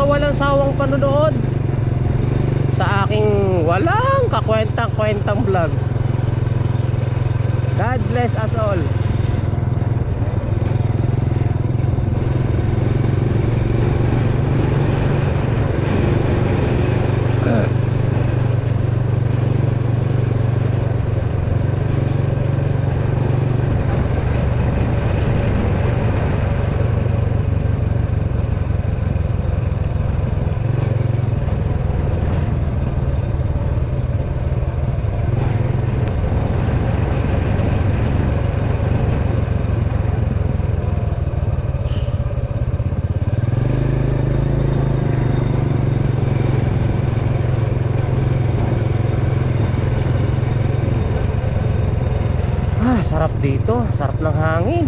walang sawang panonood sa aking walang kakwentang-kwentang vlog. God bless us all. Sarap dito, sarap ng hangin.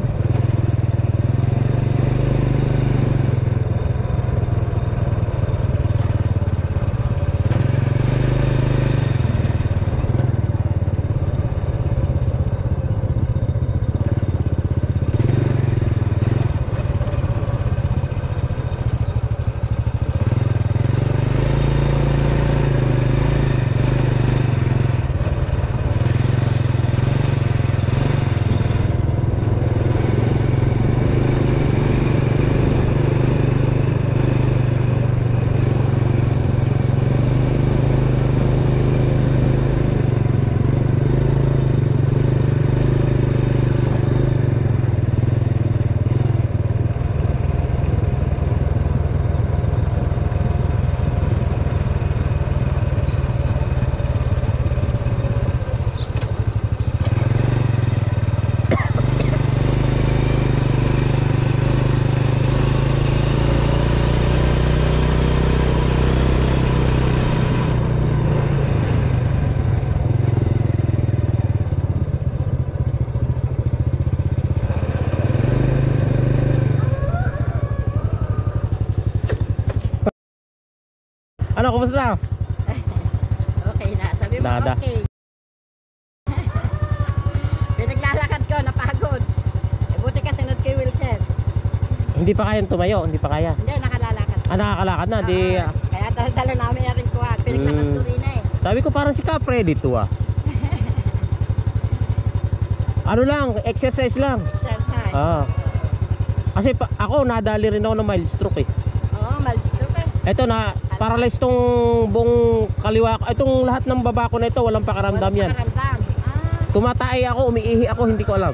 Ano, kumusta? Okay na, sabi mo Nada. okay. Pinaglalakad ko, napagod. Buti ka sinod kay wheelchair. Hindi pa kayang tumayo, hindi pa kaya. Hindi, nakalalakad. Nakakalakad na, di... Kaya dala namin na rin kuha. Pinaglakad ko rin eh. Sabi ko parang si Capre dito ah. Ano lang, exercise lang. Exercise. Kasi ako nadali rin ako ng mild stroke eh. Oo, maldito ka. Ito na, paralyzed tong buong kaliwa. Itong lahat ng baba ko na ito, walang pakaramdam yan. Pakaramdam. Tumatay ako, umiihi ako, hindi ko alam.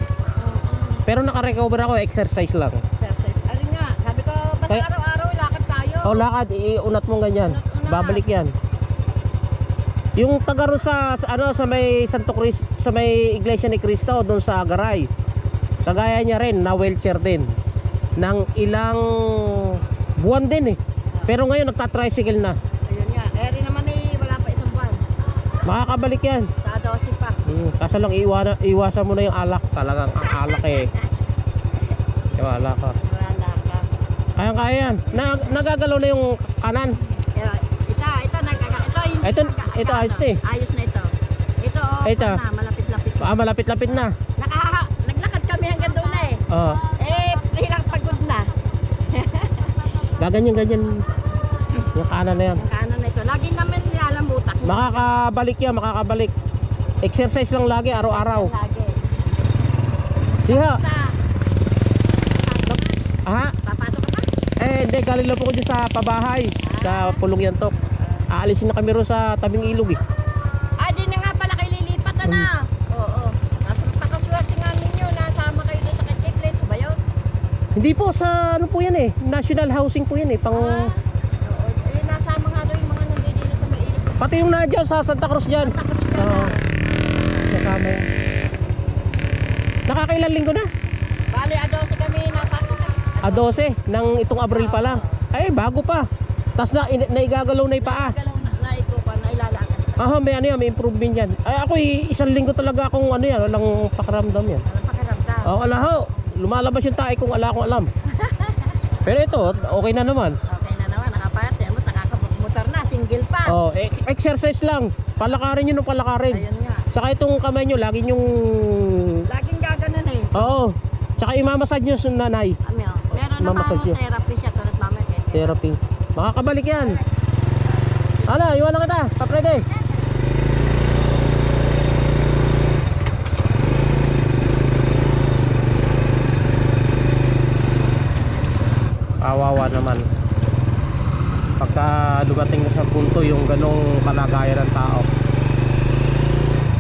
Pero nakarecover ako, exercise lang. Exercise. Alin nga, sabi ko, basta araw-araw lakad tayo. O lakad, iunat mo ganyan. Babalik yan. Yung taga ro sa may Santo Cristo, sa may Iglesia ni Cristo doon sa Garay. Kagaya niya rin na wheelchair din. Nang ilang buwan din eh. Pero ngayon nagta-tricycle na. Ayun nga, rin naman eh, wala pa isang buwan. Makakabalik yan. Sa 12 pa. Kaso lang iwasan mo na yung alak. Talagang ang alak eh. Yung alak ka. Wala ka. Kaya yan. Nagagalaw na yung kanan. Ito ayos na eh. Ayos na ito. Ito oh, Ito. Na, malapit-lapit. Malapit-lapit na. Naglakad kami hanggang doon na eh. Oo. Hilang pagod na. Gaganyan-ganyan. Yung kanan na yan. Yung kanan na ito. Lagi namin nilalambutak. Makakabalik yan, makakabalik. Exercise lang lagi, araw-araw. Lagi. Diha. Aha. Papasok ka pa? Hindi, galing lang po ko dyan sa pabahay. Sa Pulong Yantok. Aalisin na kami ron sa tabing ilog eh. Di na nga pala kayo lilipat na. Oo. Pakaswerte nga ninyo. Nasama kayo doon sa Katiklip. Ba yun? Hindi po, sa ano po yan eh. National housing po yan eh. Oo. Nasama nga doon yung mga nandito sa mailip. Pati yung nadya sa Santa Cruz dyan. Oo. Kasama yan. Nakakailan linggo na? Bali, A12 kami napasok. A12 ng itong Abril pa lang. Ay, bago pa. Tapos naigagalaw na yung paa. May ano yan, may improvement yan. Ay ako isang linggo talaga akong ano yan, walang pakiramdam yan. Walang pakiramdam. Wala ho, lumalabas yung tae kung wala akong alam. Pero ito, okay na naman. Okay na naman, nakapayat. Nakakamotor na, single pa. Exercise lang, palakarin nyo ng palakarin. Ayun nga. Saka itong kamay nyo, lagi nyong... Laging gaganon eh. Oo, saka imamasad nyo sa nanay. Meron na Mamassage mamo yun. therapy siya, tulad mama. Therapy. Makakabalik yan. Ano, iwan na kita sa Friday. Kawawa naman pagka dumating na sa punto yung ganong kalagayan ng tao.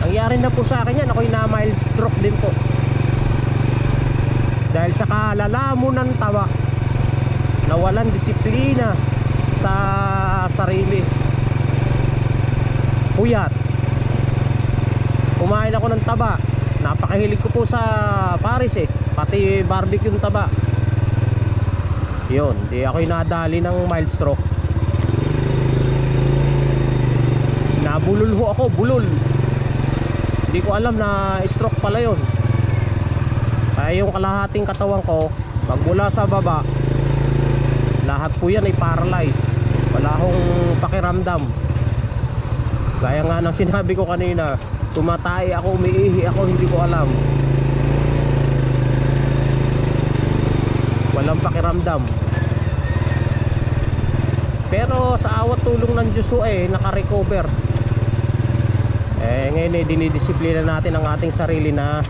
Nangyari na po sa akin yan. Ako'y na mild stroke din po dahil sa kalalamo ng tawa, nawalan disiplina sa sarili, puyat. Kumain ako ng taba. Napakahilig ko po sa Paris pati barbecue ng taba. Yun, di ako'y nadali ng mild stroke. Nabulol ho ako, bulol. Hindi ko alam na stroke pala yun. Kaya yung kalahating katawan ko, magmula sa baba, lahat po yan ay paralyzed. Wala akong pakiramdam. Gaya nga ng sinabi ko kanina, tumatay ako, umiihi ako, hindi ko alam. Walang pakiramdam. Pero sa awat tulong ng Diyos naka-recover. Ngayon dinidisiplina natin ang ating sarili na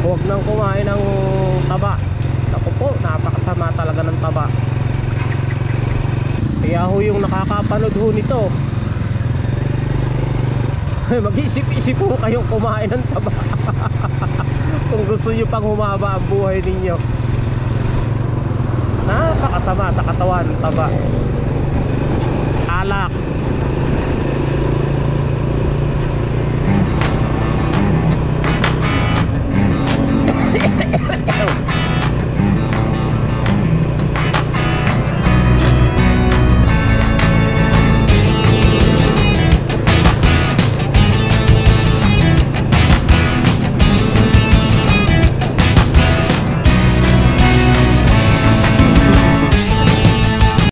huwag nang kumain ng taba. Naku po, napakasama talaga ng taba. Kaya ho yung nakakapanood ho nito, mag-isip-isip po kayong kumain ng taba. Kung gusto nyo pang humaba ang buhay ninyo. Napakasama sa katawan ng taba. Alak,